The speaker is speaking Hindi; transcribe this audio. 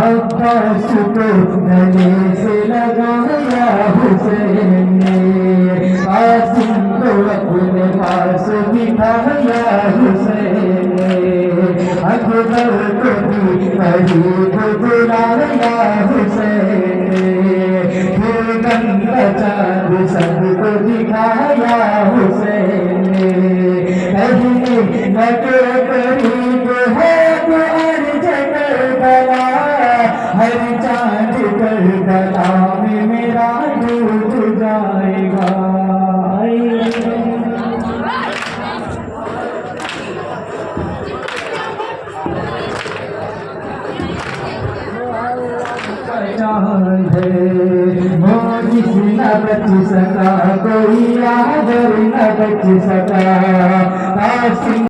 अब्बास को गले से लगाया हुसैन ने, कासिम को अपने पास बिठाया हुसैन ने, अकबर को भी करीब बुलाया हुसैन ने, फिर गंगा चांद सबको दिखाया हुसैन ने, कहने लगे करीब है हर जगह गला, हर चांद पर गला में मेरा डूब जाएगा। चांद वो जिस न बच सका, कोई आदर न बच सका,